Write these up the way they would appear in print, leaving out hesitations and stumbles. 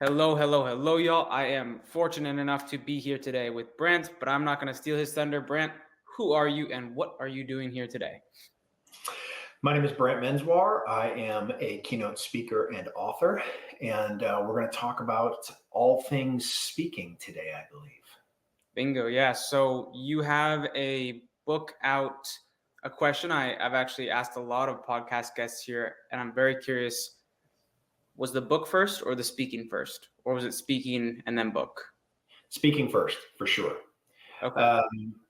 Hello, hello, hello, y'all. I am fortunate enough to be here today with Brant, but I'm not going to steal his thunder. Brant, who are you and what are you doing here today? My name is Brant Menswar. I am a keynote speaker and author, and we're going to talk about all things speaking today, I believe. Bingo. Yeah. So you have a book out. A question I've actually asked a lot of podcast guests here, and I'm very curious. Was the book first or the speaking first? Or was it speaking and then book? Speaking first, for sure. Okay.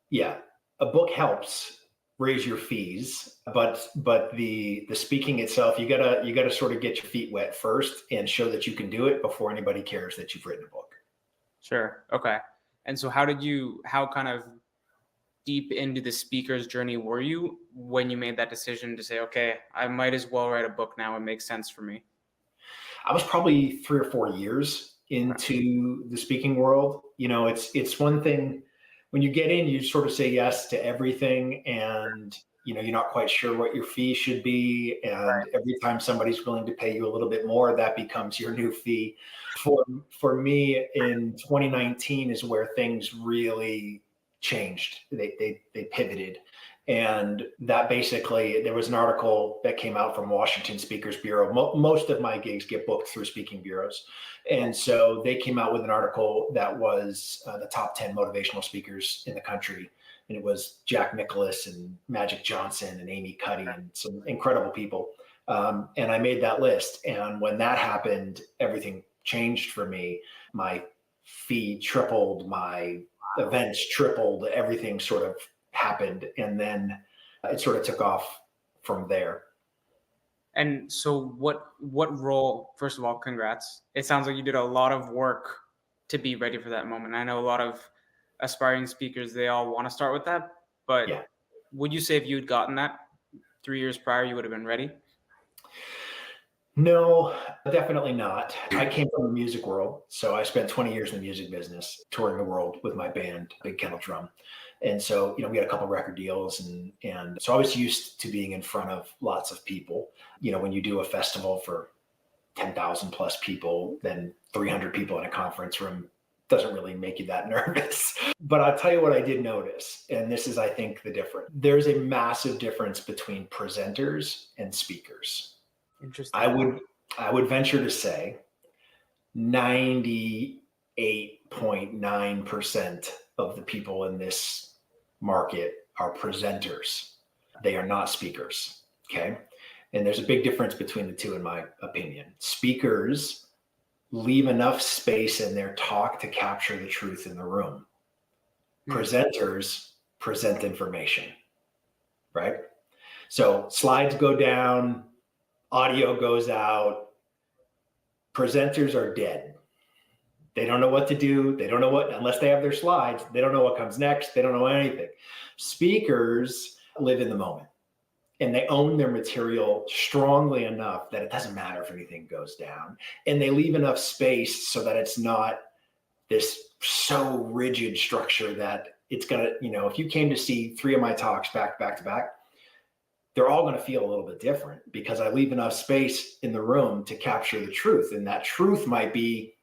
Yeah, a book helps raise your fees, but the speaking itself, you gotta sort of get your feet wet first and show that you can do it before anybody cares that you've written a book. Sure. Okay. And so how kind of deep into the speaker's journey were you when you made that decision to say, okay, I might as well write a book now? It makes sense for me. I was probably 3 or 4 years Okay. into the speaking world. It's one thing when you get in, you sort of say yes to everything, and you're not quite sure what your fee should be. And every time somebody's willing to pay you a little bit more, that becomes your new fee. For me, in 2019 is where things really changed. They pivoted. And that basically, there was an article that came out from Washington Speakers Bureau. Most of my gigs get booked through speaking bureaus. And so they came out with an article that was the top 10 motivational speakers in the country. And it was Jack Nicklaus and Magic Johnson and Amy Cuddy and some incredible people. And I made that list. And when that happened, everything changed for me. My fee tripled, my events tripled, everything sort of happened, and then it sort of took off from there. And so what role, first of all, congrats. It sounds like you did a lot of work to be ready for that moment. I know a lot of aspiring speakers, they all want to start with that, but Yeah. would you say if you had gotten that 3 years prior, you would have been ready? No, definitely not. I came from the music world. So I spent 20 years in the music business, touring the world with my band, Big Kettle Drum. And so, we had a couple of record deals, and so I was used to being in front of lots of people. When you do a festival for 10,000 plus people, then 300 people in a conference room doesn't really make you that nervous. But I'll tell you what I did notice, and this is, I think, the difference. There's a massive difference between presenters and speakers. Interesting. I would venture to say 98.9% of the people in this market are presenters. They are not speakers. Okay. And there's a big difference between the two, in my opinion. Speakers leave enough space in their talk to capture the truth in the room. Presenters present information, right? So slides go down, audio goes out. Presenters are dead. They don't know what to do. They don't know unless they have their slides, they don't know what comes next. They don't know anything. Speakers live in the moment, and they own their material strongly enough that it doesn't matter if anything goes down. And they leave enough space so that it's not this so rigid structure that it's going to, if you came to see 3 of my talks back to back, they're all going to feel a little bit different because I leave enough space in the room to capture the truth. And that truth might be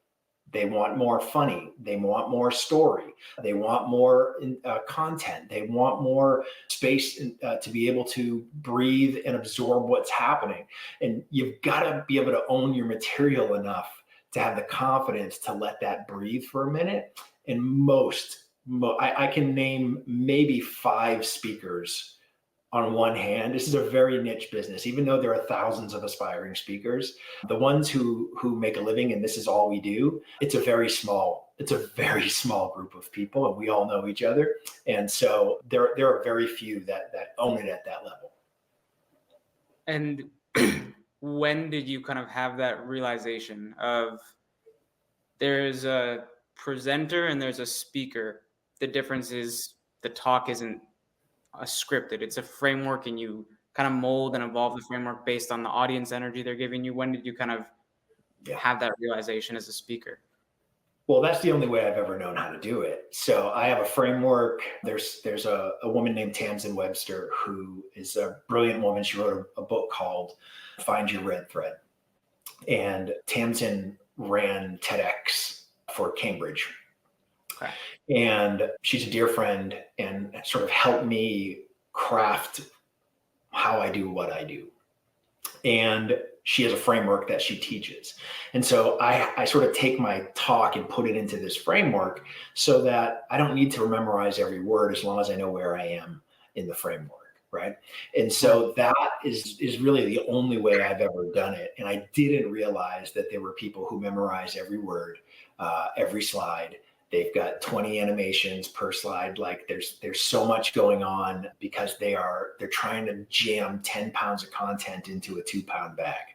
they want more funny. They want more story. They want more content. They want more space to be able to breathe and absorb what's happening. And you've got to be able to own your material enough to have the confidence to let that breathe for a minute. And I can name maybe 5 speakers on one hand. This is a very niche business, even though there are thousands of aspiring speakers. The ones who make a living, and this is all we do, it's a very small group of people, and we all know each other. And so there are very few that own it at that level. And when did you kind of have that realization of there's a presenter and there's a speaker? The difference is the talk isn't scripted. It's a framework, and you kind of mold and evolve the framework based on the audience energy they're giving you. When did you kind of have that realization as a speaker? Well, that's the only way I've ever known how to do it. So I have a framework. There's a woman named Tamsin Webster, who is a brilliant woman. She wrote a book called Find Your Red Thread. And Tamsin ran TEDx for Cambridge. Okay. And she's a dear friend and sort of helped me craft how I do what I do. And she has a framework that she teaches. And so I sort of take my talk and put it into this framework so that I don't need to memorize every word as long as I know where I am in the framework, right? And so that is really the only way I've ever done it. And I didn't realize that there were people who memorize every word, every slide. They've got 20 animations per slide. Like there's so much going on because they're trying to jam 10 pounds of content into a 2-pound bag.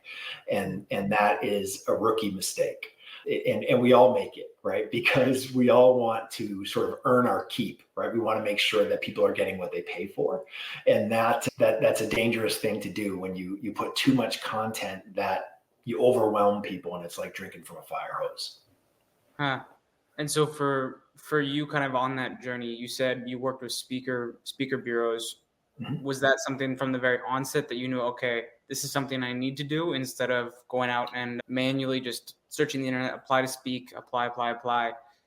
And that is a rookie mistake. And we all make it, right? Because we all want to sort of earn our keep, right? We want to make sure that people are getting what they pay for. And that's a dangerous thing to do when you put too much content that you overwhelm people, and it's like drinking from a fire hose. Huh. And so for you kind of on that journey, you said you worked with speaker bureaus. Mm-hmm. Was that something from the very onset that you knew, okay, this is something I need to do instead of going out and manually just searching the internet, apply to speak, apply?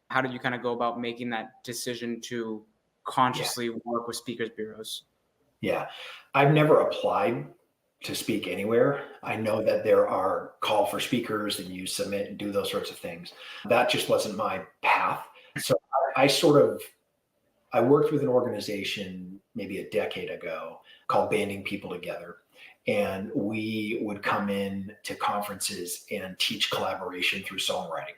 How did you kind of go about making that decision to consciously work with speakers bureaus? Yeah, I've never applied to speak anywhere. I know that there are call for speakers and you submit and do those sorts of things. That just wasn't my path. So I worked with an organization maybe a decade ago called Banding People Together. And we would come in to conferences and teach collaboration through songwriting.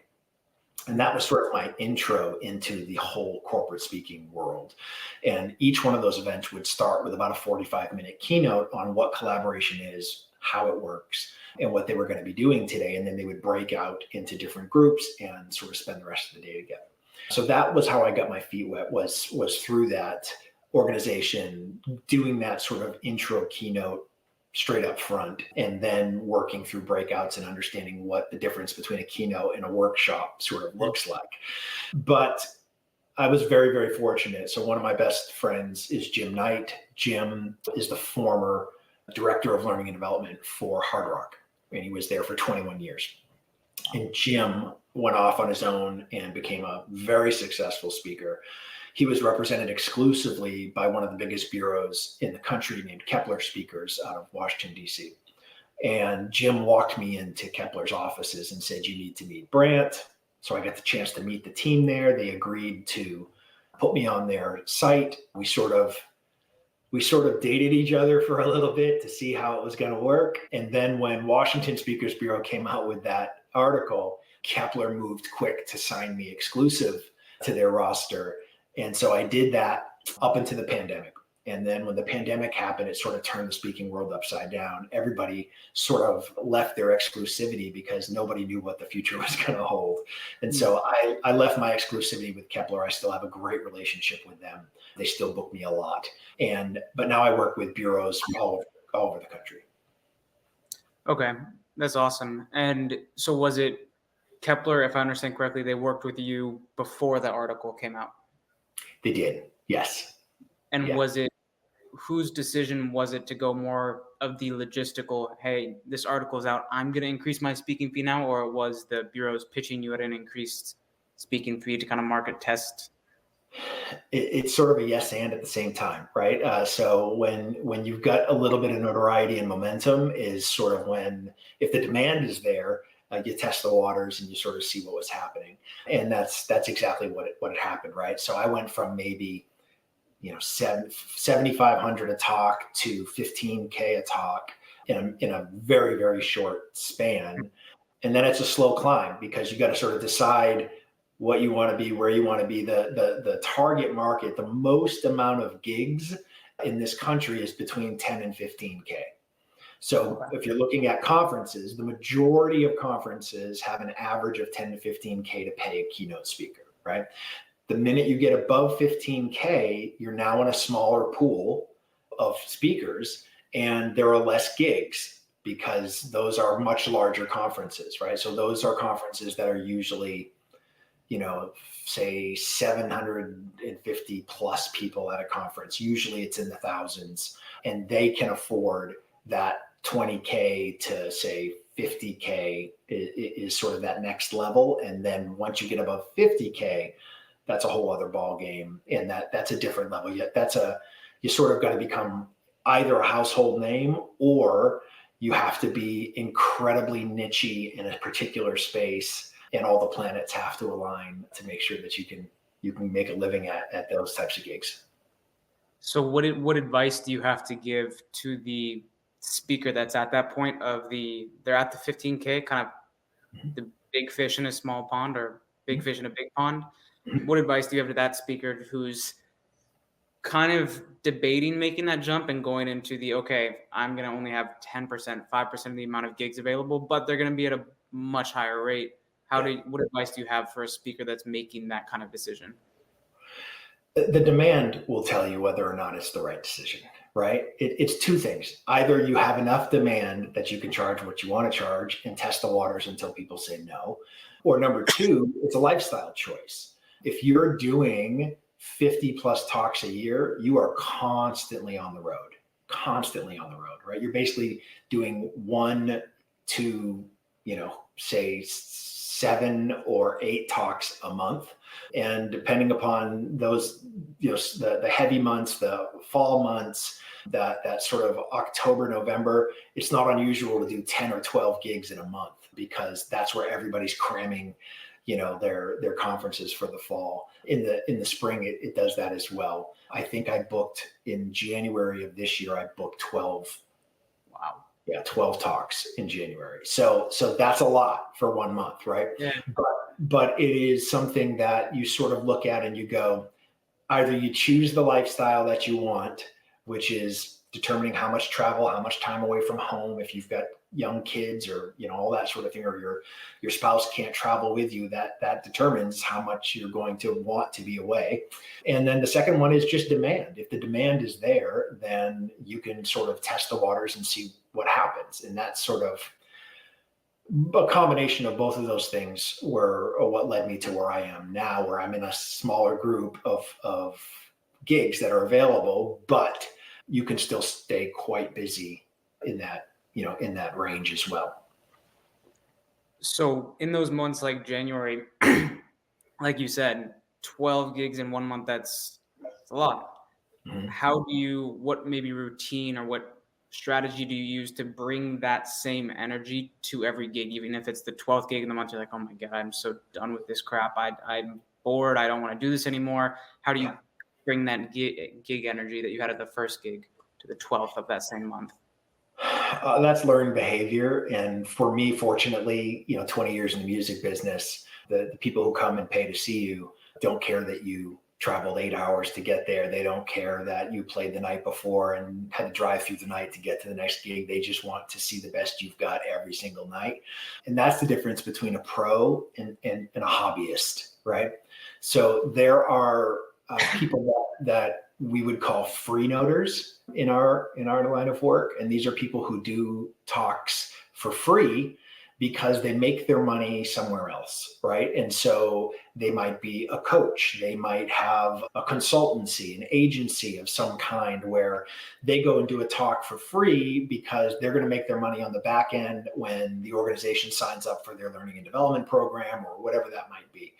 And that was sort of my intro into the whole corporate speaking world. And each one of those events would start with about a 45-minute keynote on what collaboration is, how it works, and what they were going to be doing today. And then they would break out into different groups and sort of spend the rest of the day together. So that was how I got my feet wet, was through that organization, doing that sort of intro keynote straight up front, and then working through breakouts and understanding what the difference between a keynote and a workshop sort of looks like. But I was very, very fortunate. So one of my best friends is Jim Knight. Jim is the former director of learning and development for Hard Rock, and he was there for 21 years. And Jim went off on his own and became a very successful speaker. He was represented exclusively by one of the biggest bureaus in the country named Kepler Speakers out of Washington, D.C. And Jim walked me into Kepler's offices and said, "You need to meet Brant." So I got the chance to meet the team there. They agreed to put me on their site. We sort of dated each other for a little bit to see how it was going to work. And then when Washington Speakers Bureau came out with that article, Kepler moved quick to sign me exclusive to their roster. And so I did that up into the pandemic. And then when the pandemic happened, it sort of turned the speaking world upside down. Everybody sort of left their exclusivity because nobody knew what the future was going to hold. And so I left my exclusivity with Kepler. I still have a great relationship with them. They still book me a lot. But now I work with bureaus all over the country. Okay, that's awesome. And so was it Kepler, if I understand correctly, they worked with you before the article came out? They did, yes. And was it, whose decision was it to go more of the logistical, hey, this article is out, I'm going to increase my speaking fee now, or was the bureaus pitching you at an increased speaking fee to kind of market test? It's sort of a yes and at the same time, right? So when you've got a little bit of notoriety and momentum is sort of when, if the demand is there, you test the waters and you sort of see what was happening. And that's exactly what had happened, right? So I went from maybe 7,500 a talk to 15K a talk in a very, very short span. And then it's a slow climb because you got to sort of decide what you want to be, where you want to be. The target market, the most amount of gigs in this country is between 10 and 15K. So if you're looking at conferences, the majority of conferences have an average of 10 to 15K to pay a keynote speaker, right? The minute you get above 15K, you're now in a smaller pool of speakers and there are less gigs because those are much larger conferences, right? So those are conferences that are usually, say 750 plus people at a conference. Usually it's in the thousands, and they can afford that 20K to say 50K is sort of that next level. And then once you get above 50K, that's a whole other ball game. And that's a different level. Yet you sort of got to become either a household name, or you have to be incredibly niche-y in a particular space, and all the planets have to align to make sure that you can make a living at those types of gigs. So what advice do you have to give to the speaker that's at that point of they're at the 15K, kind of the big fish in a small pond, or big fish in a big pond? What advice do you have to that speaker who's kind of debating making that jump and going into okay, I'm going to only have 10%, 5% of the amount of gigs available, but they're going to be at a much higher rate? What advice do you have for a speaker that's making that kind of decision? The demand will tell you whether or not it's the right decision, right? It's two things. Either you have enough demand that you can charge what you want to charge and test the waters until people say no. Or number two, it's a lifestyle choice. If you're doing 50 plus talks a year, you are constantly on the road, right? You're basically doing 1 to, say 7 or 8 talks a month. And depending upon those, the heavy months, the fall months, that sort of October, November, it's not unusual to do 10 or 12 gigs in a month, because that's where everybody's cramming, their conferences for the fall. In the spring, it does that as well. I think I booked in January of this year, I booked 12. Wow. Yeah, 12 talks in January. So that's a lot for 1 month, right? Yeah. But it is something that you sort of look at and you go, either you choose the lifestyle that you want, which is determining how much travel, how much time away from home, if you've got young kids or, all that sort of thing, or your spouse can't travel with you, that determines how much you're going to want to be away. And then the second one is just demand. If the demand is there, then you can sort of test the waters and see what happens. And that's sort of a combination of both of those things were what led me to where I am now, where I'm in a smaller group of gigs that are available, but you can still stay quite busy in that, in that range as well. So in those months like January, like you said, 12 gigs in 1 month, that's a lot. Mm-hmm. What maybe routine or what strategy do you use to bring that same energy to every gig, even if it's the 12th gig in the month? You're like, oh my God, I'm so done with this crap. I'm bored. I don't want to do this anymore. How do you bring that gig energy that you had at the first gig to the 12th of that same month? That's learned behavior. And for me, fortunately, 20 years in the music business, the people who come and pay to see you don't care that you traveled 8 hours to get there. They don't care that you played the night before and had to drive through the night to get to the next gig. They just want to see the best you've got every single night. And that's the difference between a pro and a hobbyist, right? So there are people that we would call freenoters in our line of work. And these are people who do talks for free because they make their money somewhere else, right? And so they might be a coach, they might have a consultancy, an agency of some kind, where they go and do a talk for free because they're going to make their money on the back end when the organization signs up for their learning and development program or whatever that might be.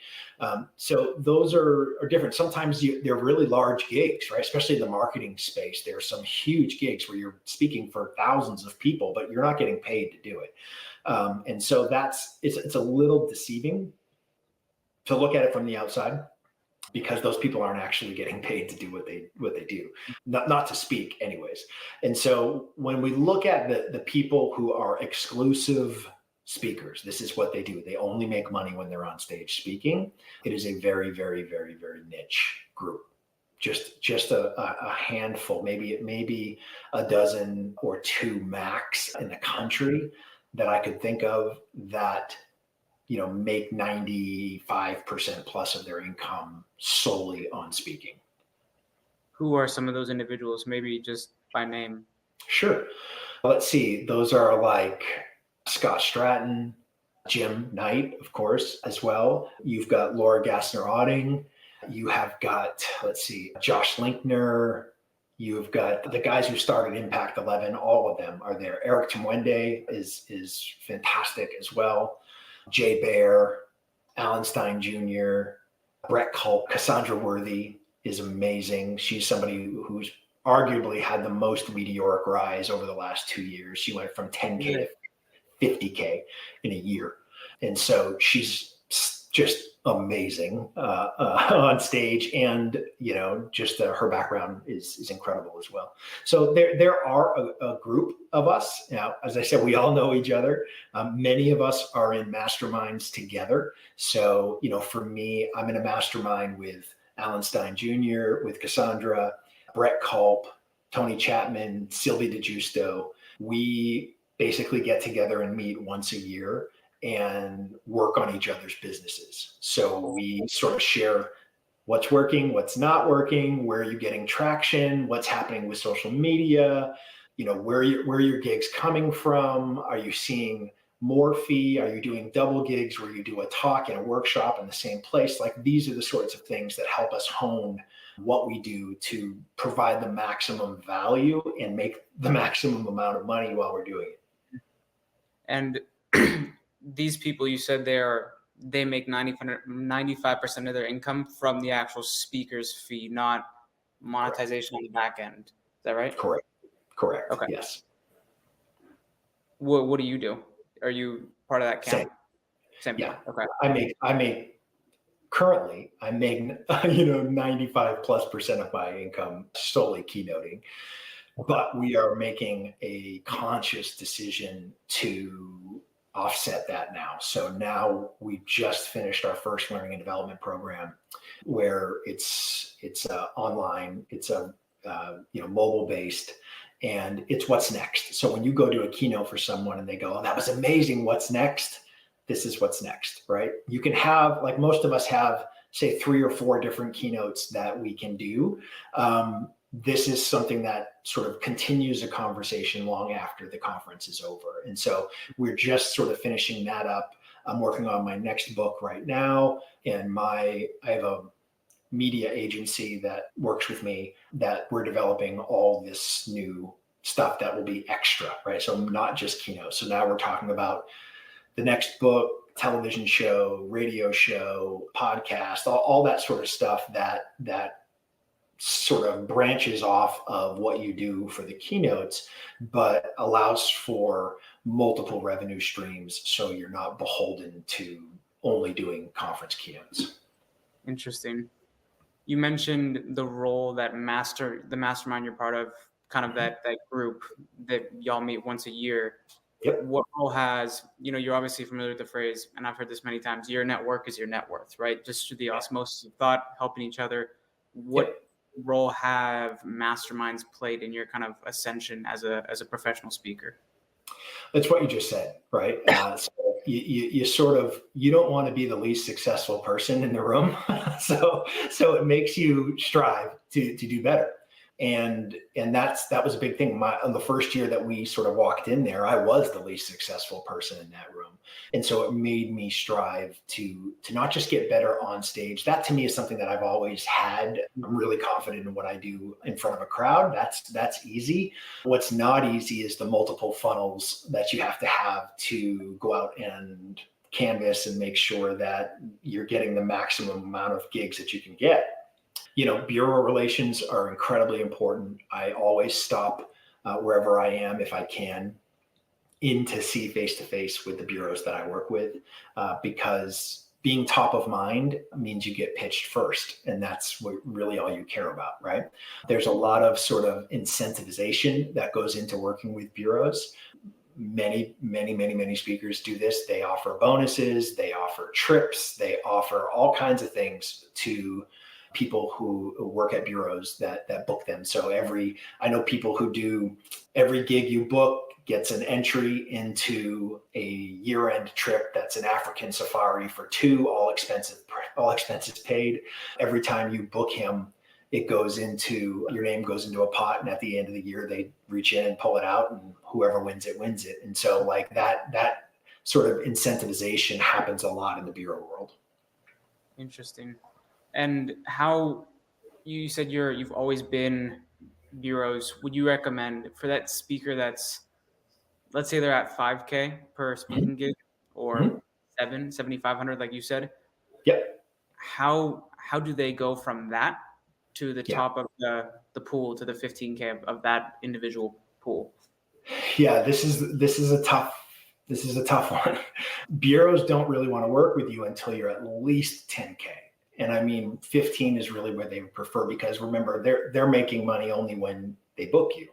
So those are different. Sometimes they're really large gigs, right? Especially in the marketing space. There are some huge gigs where you're speaking for thousands of people, but you're not getting paid to do it. And so it's a little deceiving to look at it from the outside, because those people aren't actually getting paid to do what they do, not to speak anyways. And so when we look at the people who are exclusive speakers, this is what they do. They only make money when they're on stage speaking. It is a very, very, very, very niche group. Just a handful, maybe a dozen or two max in the country that I could think of that, make 95% plus of their income solely on speaking. Who are some of those individuals? Maybe just by name. Sure. Let's see. Those are like Scott Stratton, Jim Knight, of course, as well. You've got Laura Gassner-Otting. You have got, Josh Linkner. You've got the guys who started Impact 11, all of them are there. Eric Tumwende is fantastic as well. Jay Baer, Alan Stein Jr., Brett Culp, Cassandra Worthy is amazing. She's somebody who's arguably had the most meteoric rise over the last 2 years. She went from 10K to 50K in a year. And so she's just amazing on stage, and just her background is incredible as well. So there are a group of us now. As I said, we all know each other. Many of us are in masterminds together. So for me, I'm in a mastermind with Alan Stein Jr., with Cassandra, Brett Culp, Tony Chapman, Sylvie DeGiusto. We basically get together and meet once a year and work on each other's businesses. So we sort of share what's working, what's not working, where are you getting traction, what's happening with social media, where your gigs coming from, are you seeing more fee, are you doing double gigs where you do a talk and a workshop in the same place? Like, these are the sorts of things that help us hone what we do to provide the maximum value and make the maximum amount of money while we're doing it. And these people, you said they make 95% of their income from the actual speaker's fee, not monetization on the back end. Is that right? Correct. Okay. Yes. What do you do? Are you part of that camp? Same. Yeah. Okay. I make currently 95+% of my income solely keynoting. But we are making a conscious decision to offset that now. So now we just finished our first learning and development program, where it's online, it's mobile based, and it's what's next. So when you go to a keynote for someone and they go, "Oh, that was amazing. What's next?" This is what's next, right? You can have, like most of us have, say 3 or 4 different keynotes that we can do. This is something that sort of continues a conversation long after the conference is over. And so we're just sort of finishing that up. I'm working on my next book right now, and I have a media agency that works with me that we're developing all this new stuff that will be extra, right? So not just keynotes. So now we're talking about the next book, television show, radio show, podcast, all that sort of stuff that sort of branches off of what you do for the keynotes, but allows for multiple revenue streams, so you're not beholden to only doing conference keynotes. Interesting. You mentioned the role that the mastermind you're part of, kind of that group that y'all meet once a year. Yep. What role has, you're obviously familiar with the phrase, and I've heard this many times, your network is your net worth, right? Just through the osmosis of thought, helping each other. What role have masterminds played in your kind of ascension as a professional speaker? That's what you just said, right? So you don't want to be the least successful person in the room. so it makes you strive to do better. And that was a big thing. On the first year that we sort of walked in there, I was the least successful person in that room. And so it made me strive to not just get better on stage. That to me is something that I've always had. I'm really confident in what I do in front of a crowd. That's easy. What's not easy is the multiple funnels that you have to go out and canvas and make sure that you're getting the maximum amount of gigs that you can get. Bureau relations are incredibly important. I always stop wherever I am, if I can, in to see face-to-face with the bureaus that I work with, because being top of mind means you get pitched first, and that's what really all you care about, right? There's a lot of sort of incentivization that goes into working with bureaus. Many speakers do this. They offer bonuses, they offer trips, they offer all kinds of things to people who work at bureaus that book them. So I know people who do every gig you book gets an entry into a year-end trip that's an African safari for 2, all expenses paid. Every time you book him, your name goes into a pot, and at the end of the year they reach in and pull it out, and whoever wins it wins it. And so like that sort of incentivization happens a lot in the bureau world. Interesting. And how you said you've always been bureaus would you recommend for that speaker that's, let's say they're at 5K per Mhm. speaking gig or Mhm. 7,500, like you said? Yep. How do they go from that to the Yeah. top of the pool to the 15K of that individual pool? Yeah. This is a tough one. Bureaus don't really want to work with you until you're at least 10K. And I mean, 15 is really where they would prefer, because remember, they're making money only when they book you.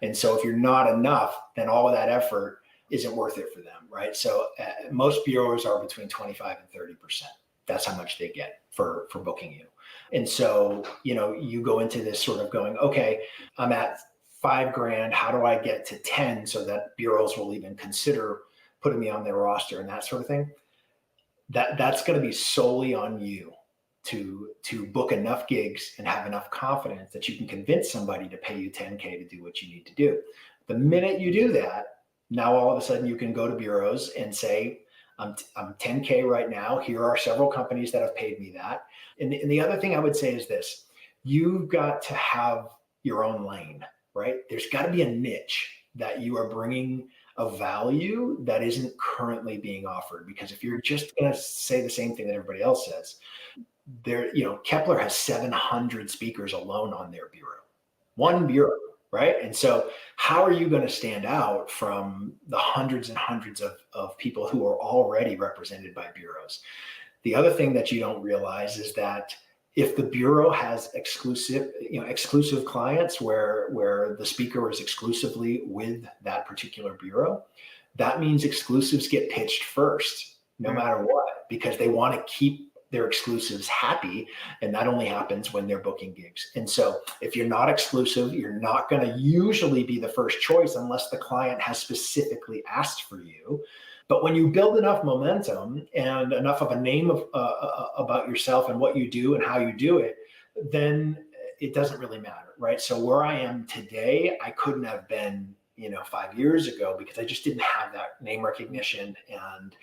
And so if you're not enough, then all of that effort isn't worth it for them, right? So most bureaus are between 25 and 30%. That's how much they get for booking you. And so, you go into this sort of going, okay, I'm at 5 grand. How do I get to 10 so that bureaus will even consider putting me on their roster and that sort of thing? That's going to be solely on you to book enough gigs and have enough confidence that you can convince somebody to pay you 10K to do what you need to do. The minute you do that, now all of a sudden you can go to bureaus and say, I'm 10K right now. Here are several companies that have paid me that. And the other thing I would say is this: you've got to have your own lane, right? There's got to be a niche that you are bringing a value that isn't currently being offered. Because if you're just going to say the same thing that everybody else says, Kepler has 700 speakers alone on their bureau, one bureau, right? And so how are you going to stand out from the hundreds and hundreds of people who are already represented by bureaus? The other thing that you don't realize is that if the bureau has exclusive clients where the speaker is exclusively with that particular bureau, that means exclusives get pitched first, no matter what, because they want to keep their exclusives happy. And that only happens when they're booking gigs. And so if you're not exclusive, you're not going to usually be the first choice unless the client has specifically asked for you. But when you build enough momentum and enough of a name about yourself and what you do and how you do it, then it doesn't really matter, right? So where I am today, I couldn't have been, 5 years ago, because I just didn't have that name recognition and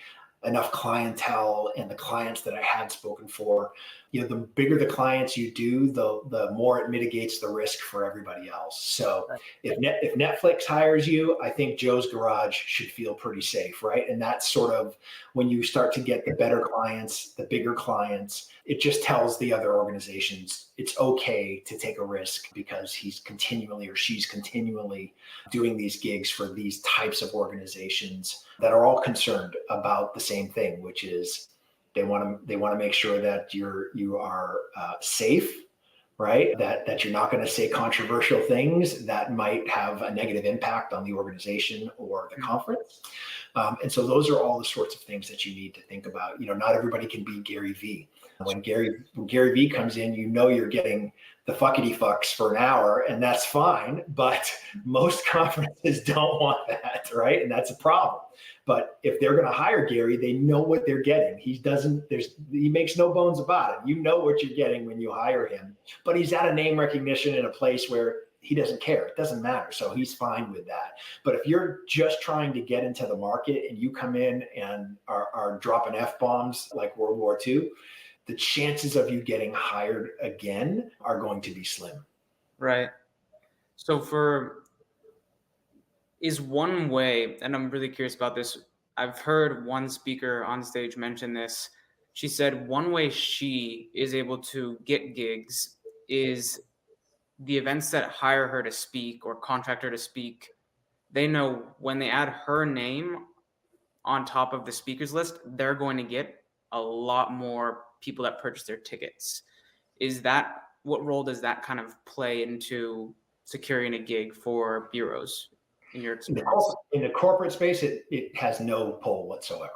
enough clientele and the clients that I had spoken for. The bigger the clients you do, the more it mitigates the risk for everybody else. So if Netflix hires you, I think Joe's Garage should feel pretty safe, right? And that's sort of when you start to get the better clients, the bigger clients, it just tells the other organizations it's okay to take a risk, because he's continually or she's continually doing these gigs for these types of organizations that are all concerned about the same thing, which is they want to make sure that you are safe, right? That you're not going to say controversial things that might have a negative impact on the organization or the conference. And so those are all the sorts of things that you need to think about. Not everybody can be Gary Vee. When Gary Vee comes in, you're getting the fuckity fucks for an hour, and that's fine. But most conferences don't want that, right? And that's a problem. But if they're going to hire Gary, they know what they're getting. He makes no bones about it. You know what you're getting when you hire him. But he's at a name recognition in a place where he doesn't care. It doesn't matter. So he's fine with that. But if you're just trying to get into the market and you come in and are dropping F-bombs like World War II, the chances of you getting hired again are going to be slim. Right. So is one way, and I'm really curious about this, I've heard one speaker on stage mention this. She said one way she is able to get gigs is the events that hire her to speak or contract her to speak. They know when they add her name on top of the speakers list, they're going to get a lot more people that purchase their tickets. What role does that kind of play into securing a gig for bureaus in your experience? In the corporate space, it has no pull whatsoever.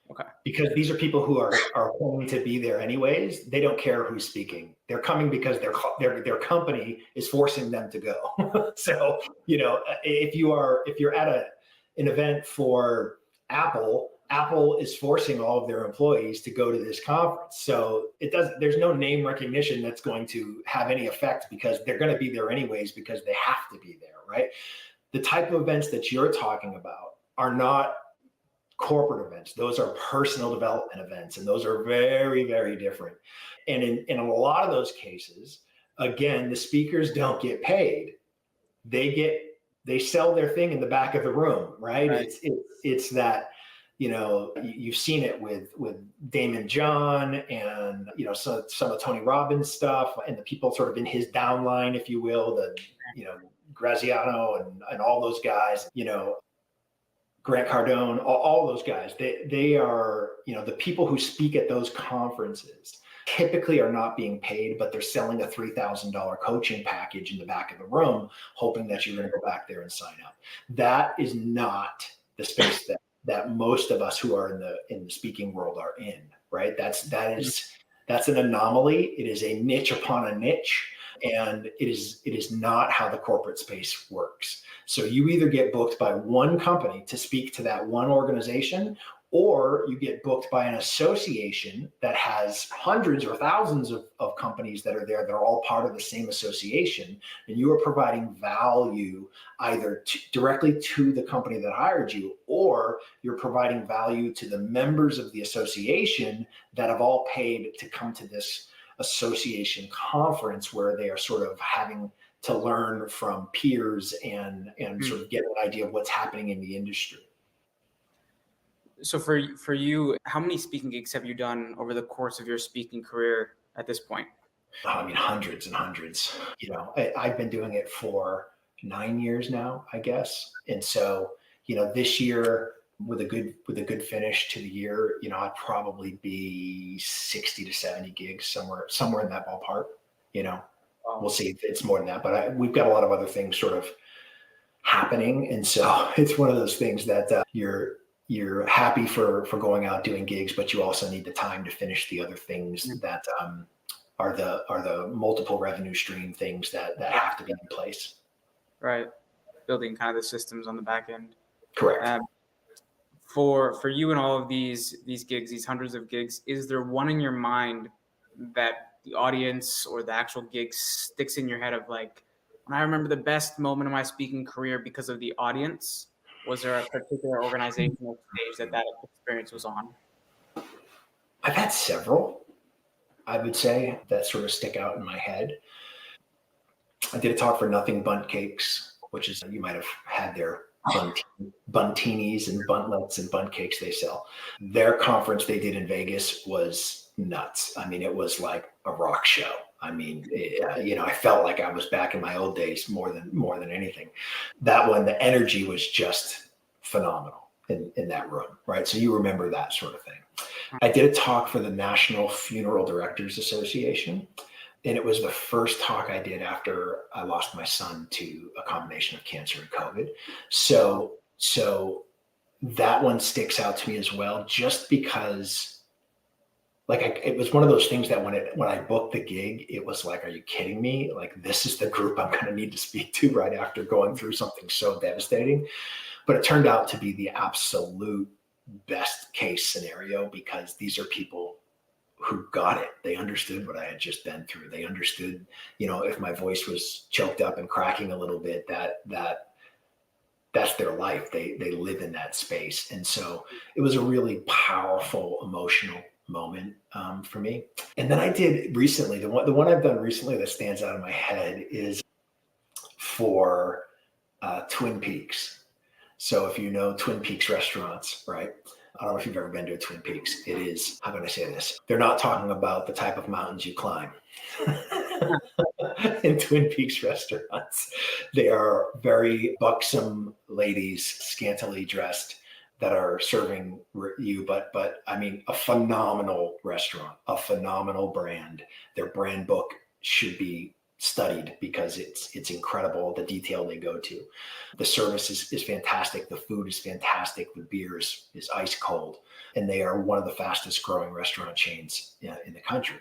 Okay. Because these are people who are going to be there anyways. They don't care who's speaking. They're coming because their company is forcing them to go. So, if you're at an event for Apple is forcing all of their employees to go to this conference. So there's no name recognition that's going to have any effect, because they're going to be there anyways because they have to be there, right? The type of events that you're talking about are not corporate events. Those are personal development events, and those are very, very different. And in a lot of those cases, again, the speakers don't get paid. they sell their thing in the back of the room, right? Right. It's that, you've seen it with Damon John and, some of Tony Robbins stuff and the people sort of in his downline, if you will, Graziano and all those guys, Grant Cardone, all those guys, they are, the people who speak at those conferences typically are not being paid, but they're selling a $3,000 coaching package in the back of the room, hoping that you're going to go back there and sign up. That is not the space that most of us who are in the speaking world are in, right? That's an anomaly. It is a niche upon a niche. And it is not how the corporate space works. So you either get booked by one company to speak to that one organization, or you get booked by an association that has hundreds or thousands of companies that are there that are all part of the same association. And you are providing value either directly to the company that hired you, or you're providing value to the members of the association that have all paid to come to this association conference, where they are sort of having to learn from peers and sort of get an idea of what's happening in the industry. So for you, how many speaking gigs have you done over the course of your speaking career at this point? I mean, hundreds and hundreds. I've been doing it for 9 years now, I guess. And so, this year, with a good finish to the year, I'd probably be 60 to 70 gigs, somewhere in that ballpark. We'll see if it's more than that, but we've got a lot of other things sort of happening, and so it's one of those things that you're happy for going out doing gigs, but you also need the time to finish the other things that are the multiple revenue stream things that have to be in place. Right, building kind of the systems on the back end. Correct. For you and all of these gigs, these hundreds of gigs, is there one in your mind that the audience or the actual gig sticks in your head of like, when I remember the best moment of my speaking career because of the audience? Was there a particular organizational stage that experience was on? I've had several, I would say, that sort of stick out in my head. I did a talk for Nothing Bundt Cakes, which is, you might have had their buntinis and buntlets and bundt cakes they sell. Their conference they did in Vegas was nuts. I mean, it was like a rock show. I mean, I felt like I was back in my old days more than anything. That one, the energy was just phenomenal in that room, right? So you remember that sort of thing. I did a talk for the National Funeral Directors Association, and it was the first talk I did after I lost my son to a combination of cancer and COVID. So that one sticks out to me as well, just because it was one of those things that when I booked the gig, it was like, are you kidding me? Like, this is the group I'm going to need to speak to right after going through something so devastating. But it turned out to be the absolute best case scenario, because these are people who got it. They understood what I had just been through. They understood, if my voice was choked up and cracking a little bit, that's their life. They live in that space. And so it was a really powerful, emotional moment for me. And then I did recently, the one I've done recently that stands out in my head is for Twin Peaks. So if you know Twin Peaks restaurants, right? I don't know if you've ever been to a Twin Peaks. It is, how can I say this? They're not talking about the type of mountains you climb in Twin Peaks restaurants. They are very buxom ladies, scantily dressed, that are serving you, but I mean, a phenomenal restaurant, a phenomenal brand. Their brand book should be studied because it's incredible, the detail they go to. The service is fantastic. The food is fantastic. The beer is ice cold. And they are one of the fastest growing restaurant chains in the country.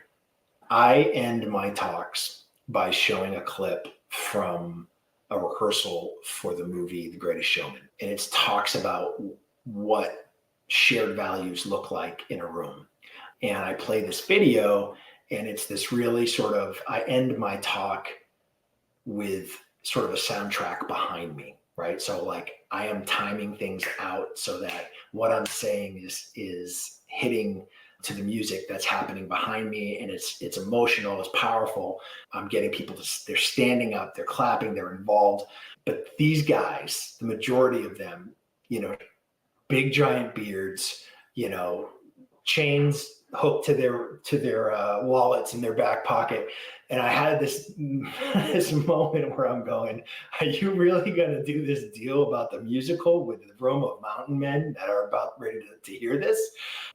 I end my talks by showing a clip from a rehearsal for the movie The Greatest Showman. And it talks about what shared values look like in a room. And I play this video, and it's this really sort of, I end my talk with sort of a soundtrack behind me, right? So like I am timing things out so that what I'm saying is hitting to the music that's happening behind me, and it's emotional, it's powerful. I'm getting people they're standing up, they're clapping, they're involved. But these guys, the majority of them, big giant beards, chains hooked to their wallets in their back pocket. And I had this moment where I'm going, are you really going to do this deal about the musical with the room of mountain men that are about ready to hear this?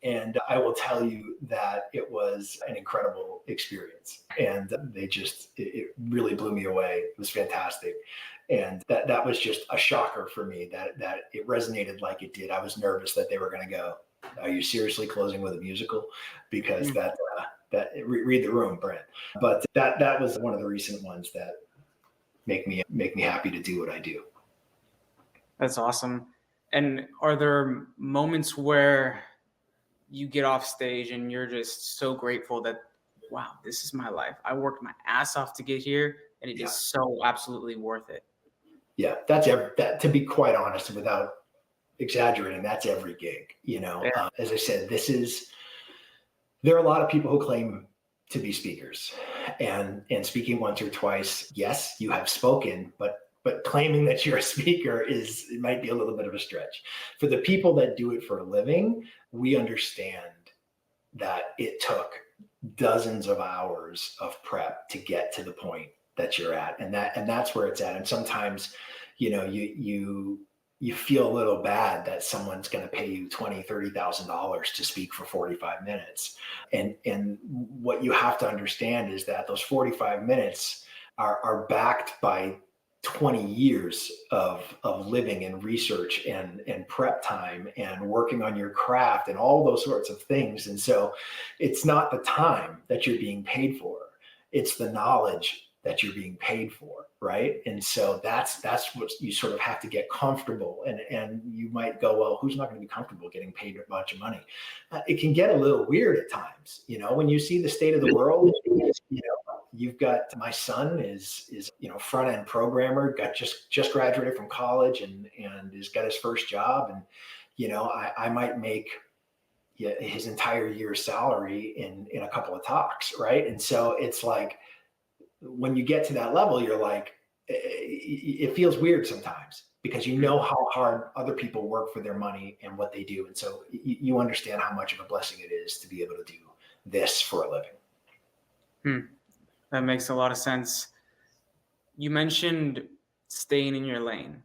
And I will tell you that it was an incredible experience. And it really blew me away. It was fantastic. And that was just a shocker for me that it resonated like it did. I was nervous that they were going to go, are you seriously closing with a musical? Because read the room, Brant. But that was one of the recent ones that make me happy to do what I do. That's awesome. And are there moments where you get off stage and you're just so grateful that, wow, this is my life. I worked my ass off to get here, and it is so absolutely worth it. Yeah, that, to be quite honest, without exaggerating, that's every gig. As I said, there are a lot of people who claim to be speakers, and speaking once or twice, yes, you have spoken, but claiming that you're a speaker it might be a little bit of a stretch. For the people that do it for a living, we understand that it took dozens of hours of prep to get to the point that you're at, and that's where it's at. And sometimes, you feel a little bad that someone's going to pay you $20,000, $30,000 to speak for 45 minutes. And what you have to understand is that those 45 minutes are backed by 20 years of living and research and prep time and working on your craft and all those sorts of things. And so it's not the time that you're being paid for, it's the knowledge that you're being paid for, right? And so that's what you sort of have to get comfortable. And you might go, well, who's not going to be comfortable getting paid a bunch of money? It can get a little weird at times, when you see the state of the world. You've got, my son is front end programmer, just graduated from college and has got his first job, and I might make his entire year's salary in a couple of talks, right? And so it's like, when you get to that level, you're like, it feels weird sometimes because how hard other people work for their money and what they do. And so you understand how much of a blessing it is to be able to do this for a living. That makes a lot of sense. You mentioned staying in your lane.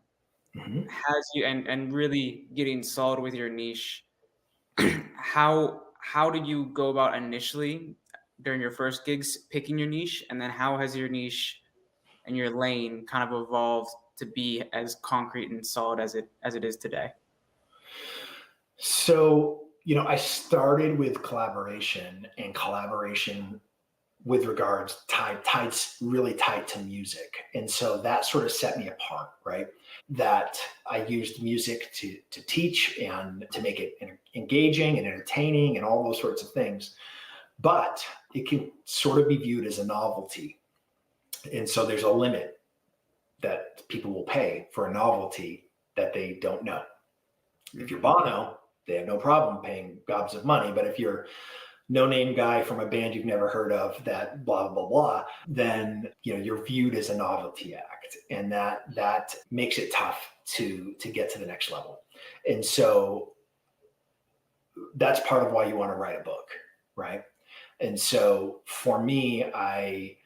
Mm-hmm. And really getting solid with your niche. How did you go about initially during your first gigs picking your niche, and then how has your niche and your lane kind of evolved to be as concrete and solid as it is today? So, I started with collaboration with regards really tied to music. And so that sort of set me apart, right? That I used music to teach and to make it engaging and entertaining and all those sorts of things. But it can sort of be viewed as a novelty. And so there's a limit that people will pay for a novelty that they don't know. If you're Bono, they have no problem paying gobs of money. But if you're no-name guy from a band you've never heard of that blah, blah, blah, then you're viewed as a novelty act. And that makes it tough to get to the next level. And so that's part of why you want to write a book, right? And so for me, my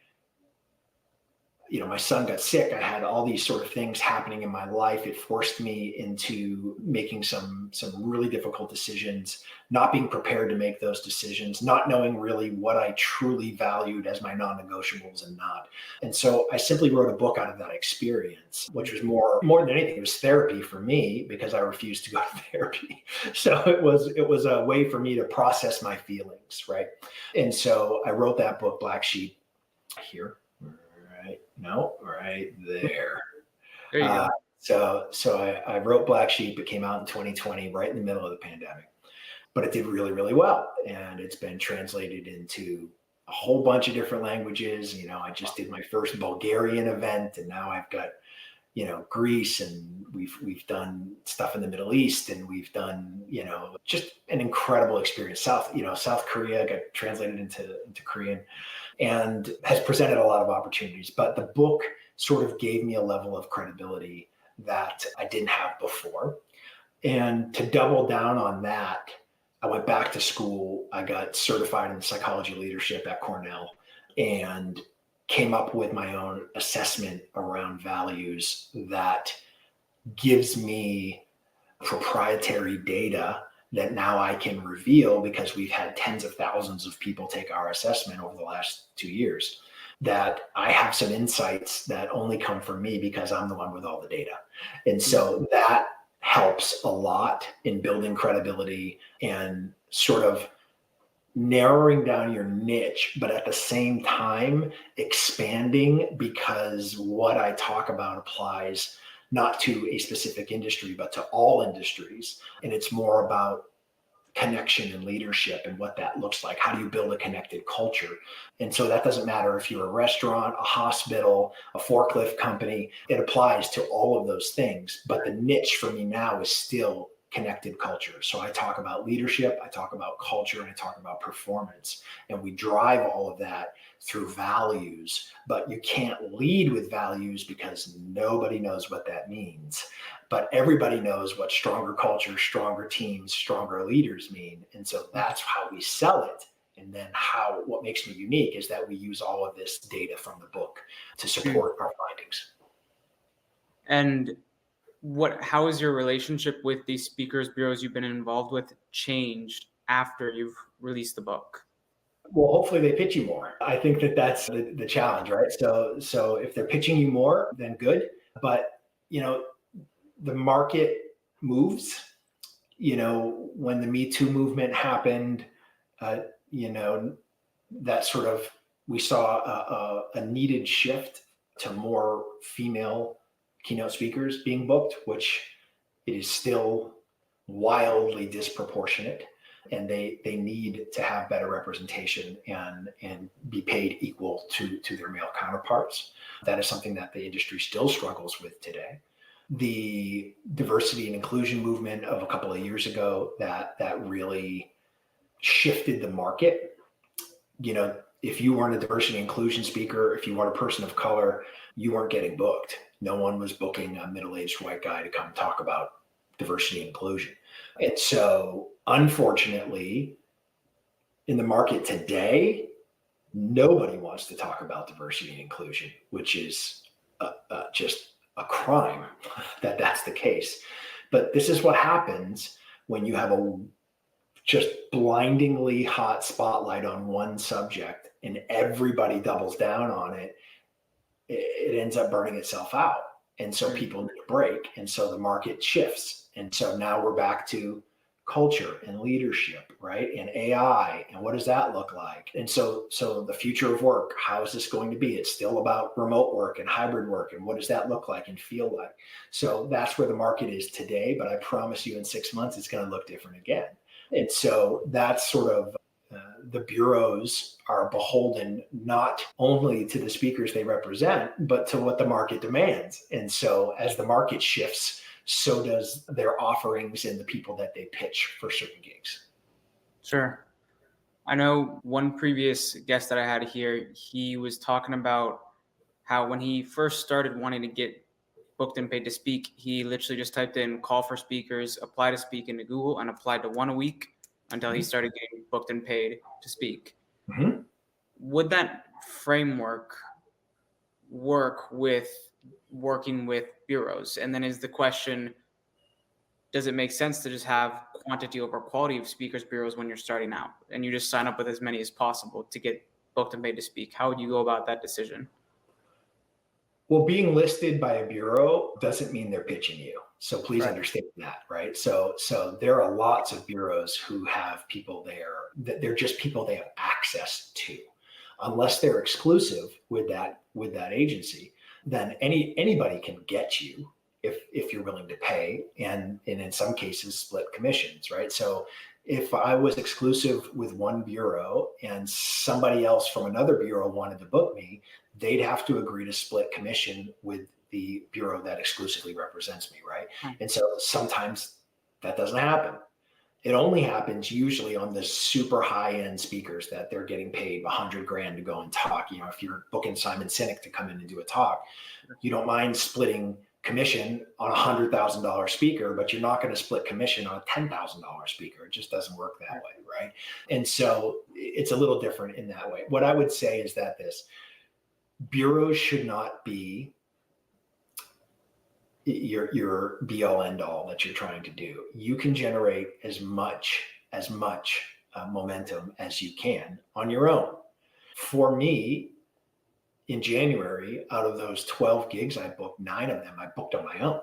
son got sick. I had all these sort of things happening in my life. It forced me into making some really difficult decisions, not being prepared to make those decisions, not knowing really what I truly valued as my non-negotiables and not. And so I simply wrote a book out of that experience, which was more than anything, it was therapy for me because I refused to go to therapy. So it was a way for me to process my feelings, right? And so I wrote that book, Black Sheep, here. Right there. There you go. So I wrote Black Sheep. It came out in 2020, right in the middle of the pandemic, but it did really, really well. And it's been translated into a whole bunch of different languages. I just did my first Bulgarian event, and now I've got, Greece, and we've done stuff in the Middle East, and we've done, just an incredible experience. South Korea got translated into Korean, and has presented a lot of opportunities. But the book sort of gave me a level of credibility that I didn't have before. And to double down on that, I went back to school. I got certified in psychology leadership at Cornell, and came up with my own assessment around values that gives me proprietary data that now I can reveal, because we've had tens of thousands of people take our assessment over the last 2 years, that I have some insights that only come from me because I'm the one with all the data. And so that helps a lot in building credibility and sort of narrowing down your niche, but at the same time expanding, because what I talk about applies not to a specific industry, but to all industries. And it's more about connection and leadership and what that looks like. How do you build a connected culture? And so that doesn't matter if you're a restaurant, a hospital, a forklift company, it applies to all of those things. But the niche for me now is still connected culture. So I talk about leadership, I talk about culture, and I talk about performance. And we drive all of that through values, but you can't lead with values because nobody knows what that means. But everybody knows what stronger culture, stronger teams, stronger leaders mean. And so that's how we sell it. And then what makes me unique is that we use all of this data from the book to support our findings. And how has your relationship with these speakers bureaus you've been involved with changed after you've released the book? Well, hopefully they pitch you more. I think that's the challenge, right? So if they're pitching you more, then good. But, the market moves. When the Me Too movement happened, that sort of, we saw a needed shift to more female keynote speakers being booked, which it is still wildly disproportionate. And they need to have better representation and be paid equal to their male counterparts. That is something that the industry still struggles with today. The diversity and inclusion movement of a couple of years ago that really shifted the market. If you weren't a diversity and inclusion speaker, if you weren't a person of color, you weren't getting booked. No one was booking a middle-aged white guy to come talk about diversity and inclusion. And so, unfortunately, in the market today, nobody wants to talk about diversity and inclusion, which is just a crime that that's the case. But this is what happens when you have a just blindingly hot spotlight on one subject and everybody doubles down on it. It ends up burning itself out. And so people need a break. And so the market shifts. And so now we're back to culture and leadership, right? And AI, and what does that look like? And so the future of work, how is this going to be? It's still about remote work and hybrid work, and what does that look like and feel like? So that's where the market is today, but I promise you in 6 months, it's going to look different again. And so that's sort of the bureaus are beholden not only to the speakers they represent, but to what the market demands. And so as the market shifts, so does their offerings and the people that they pitch for certain gigs. Sure. I know one previous guest that I had here, he was talking about how when he first started wanting to get booked and paid to speak, he literally just typed in call for speakers, apply to speak into Google, and applied to one a week until he started getting booked and paid to speak. Mm-hmm. Would that framework work with working with bureaus? And then is the question, does it make sense to just have quantity over quality of speakers bureaus when you're starting out and you just sign up with as many as possible to get booked and paid to speak? How would you go about that decision? Well, being listed by a bureau doesn't mean they're pitching you. So please understand that, right? So there are lots of bureaus who have people there that they're just people they have access to. Unless they're exclusive with that agency, then anybody can get you if you're willing to pay, and in some cases split commissions, right? So if I was exclusive with one bureau and somebody else from another bureau wanted to book me, they'd have to agree to split commission with the bureau that exclusively represents me, right? Hmm. And so sometimes that doesn't happen. It only happens usually on the super high end speakers that they're getting paid $100,000 to go and talk. You know, if you're booking Simon Sinek to come in and do a talk, you don't mind splitting commission on a $100,000 speaker, but you're not going to split commission on a $10,000 speaker. It just doesn't work that way, right? And so it's a little different in that way. What I would say is that bureaus should not be your be all end all that you're trying to do. You can generate as much momentum as you can on your own. For me, in January, out of those 12 gigs I booked, 9 of them I booked on my own,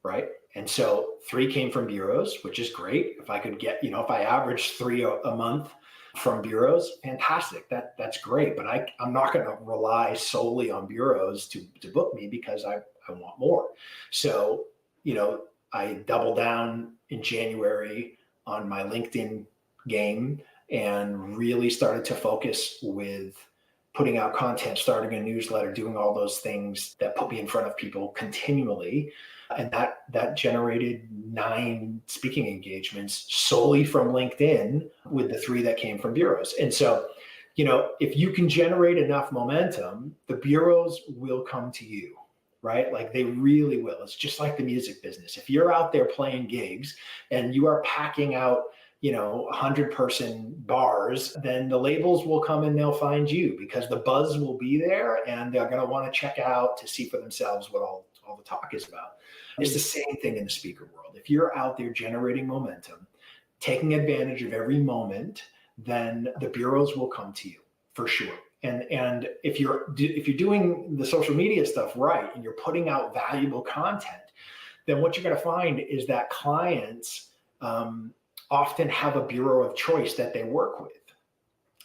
right? And so 3 came from bureaus, which is great. If I could get, if I average 3 a month from bureaus, fantastic. That's great. But I'm not going to rely solely on bureaus to book me, because I want more. So, I doubled down in January on my LinkedIn game and really started to focus with putting out content, starting a newsletter, doing all those things that put me in front of people continually. And that generated 9 speaking engagements solely from LinkedIn, with the 3 that came from bureaus. And so, if you can generate enough momentum, the bureaus will come to you, right? Like, they really will. It's just like the music business. If you're out there playing gigs and you are packing out 100-person bars, then the labels will come and they'll find you, because the buzz will be there and they're going to want to check out to see for themselves what all the talk is about. It's the same thing in the speaker world. If you're out there generating momentum, taking advantage of every moment, then the bureaus will come to you for sure. And if you're doing the social media stuff right and you're putting out valuable content, then what you're going to find is that clients often have a bureau of choice that they work with.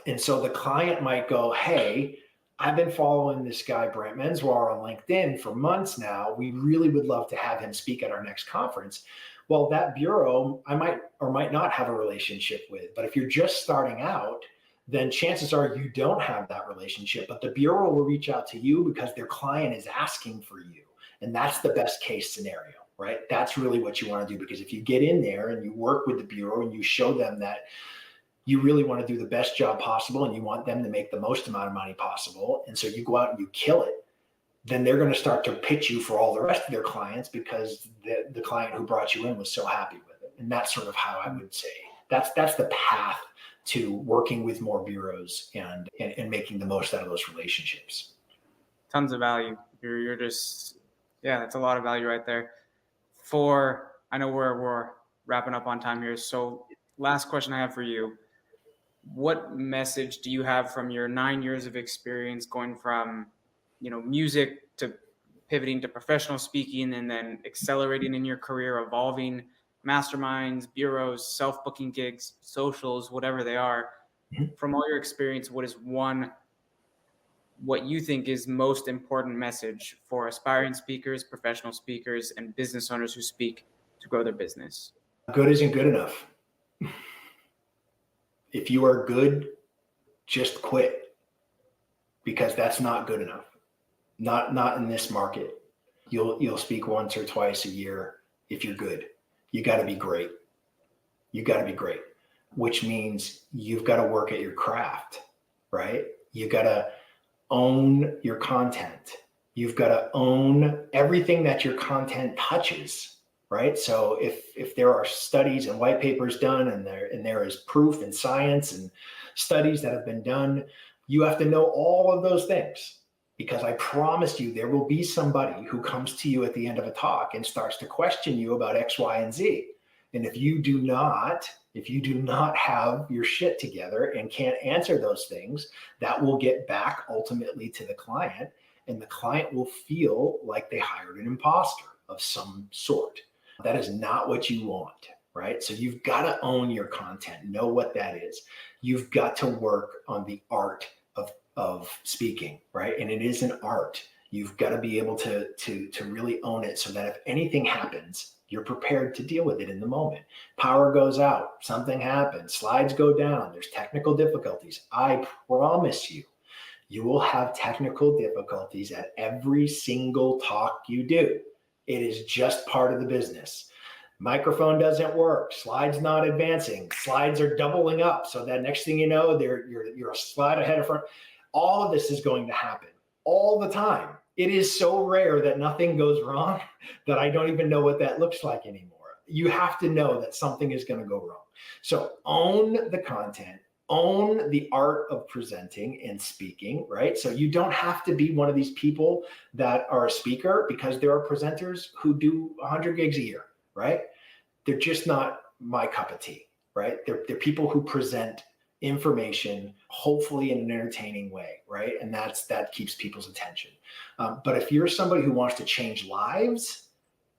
And so the client might go, hey, I've been following this guy, Brant Menswar, on LinkedIn for months now. We really would love to have him speak at our next conference. Well, that bureau I might or might not have a relationship with. But if you're just starting out, then chances are you don't have that relationship. But the bureau will reach out to you because their client is asking for you. And that's the best case scenario, right? That's really what you want to do, because if you get in there and you work with the bureau and you show them that you really want to do the best job possible and you want them to make the most amount of money possible, and so you go out and you kill it, then they're going to start to pitch you for all the rest of their clients, because the client who brought you in was so happy with it. And that's sort of how I would say that's the path to working with more bureaus and making the most out of those relationships. Tons of value. You're just, that's a lot of value right there. I know we're wrapping up on time here. So last question I have for you: what message do you have from your 9 years of experience, going from, music to pivoting to professional speaking, and then accelerating in your career, evolving masterminds, bureaus, self-booking gigs, socials, whatever they are? Mm-hmm. From all your experience, what you think is most important message for aspiring speakers, professional speakers, and business owners who speak to grow their business? Good isn't good enough. If you are good, just quit, because that's not good enough. Not in this market. You'll speak once or twice a year if you're good. You got to be great. Which means you've got to work at your craft, right? You got to own your content. You've got to own everything that your content touches, right? So if there are studies and white papers done, and there is proof and science and studies that have been done, you have to know all of those things, because I promise you there will be somebody who comes to you at the end of a talk and starts to question you about X, Y, and Z. And if you do not have your shit together and can't answer those things, that will get back ultimately to the client, and the client will feel like they hired an imposter of some sort. That is not what you want, right? So you've got to own your content, know what that is. You've got to work on the art of speaking, right? And it is an art. You've got to be able to really own it, so that if anything happens, you're prepared to deal with it in the moment. Power goes out, something happens, slides go down, there's technical difficulties. I promise you, You will have technical difficulties at every single talk you do. It is just part of the business. Microphone doesn't work, slides not advancing, slides are doubling up, so that next thing you know, you're a slide ahead of front. All of this is going to happen all the time. It is so rare that nothing goes wrong that I don't even know what that looks like anymore. You have to know that something is going to go wrong. So own the content, own the art of presenting and speaking, right? So you don't have to be one of these people that are a speaker, because there are presenters who do 100 gigs a year, right? They're just not my cup of tea, right? They're people who present information, hopefully in an entertaining way, right? And that keeps people's attention. But if you're somebody who wants to change lives,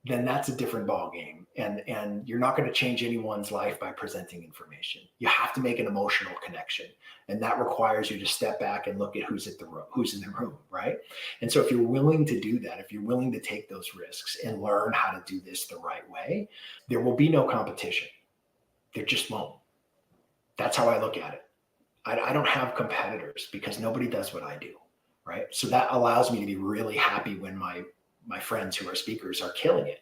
then that's a different ballgame. And you're not going to change anyone's life by presenting information. You have to make an emotional connection. And that requires you to step back and look at who's in the room, right? And so if you're willing to do that, if you're willing to take those risks and learn how to do this the right way, there will be no competition. There just won't. That's how I look at it. I don't have competitors because nobody does what I do, right? So that allows me to be really happy when my friends who are speakers are killing it.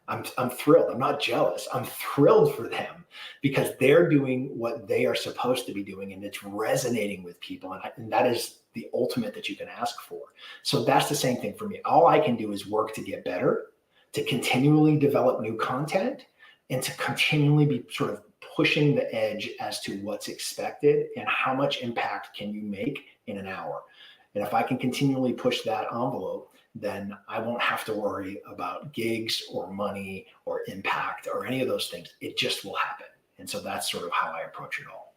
I'm thrilled. I'm not jealous. I'm thrilled for them because they're doing what they are supposed to be doing, and it's resonating with people. And that is the ultimate that you can ask for. So that's the same thing for me. All I can do is work to get better, to continually develop new content, and to continually be sort of pushing the edge as to what's expected and how much impact can you make in an hour. And if I can continually push that envelope, then I won't have to worry about gigs or money or impact or any of those things. It just will happen. And so that's sort of how I approach it all.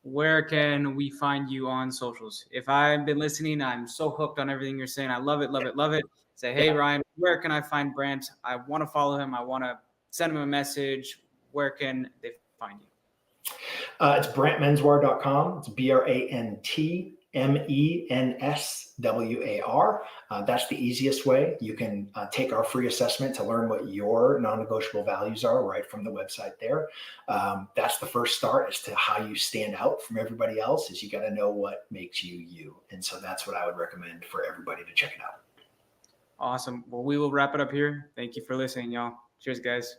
Where can we find you on socials? If I've been listening, I'm so hooked on everything you're saying. I love it, love it, love it. Say, hey, Ryan, where can I find Brant? I want to follow him. I want to send him a message. Where can they find you? It's BrantMenswar.com. It's BrantMenswar. That's the easiest way. You can take our free assessment to learn what your non-negotiable values are right from the website there. That's the first start as to how you stand out from everybody else. Is you got to know what makes you you. And so that's what I would recommend for everybody to check it out. Awesome. Well, we will wrap it up here. Thank you for listening, y'all. Cheers, guys.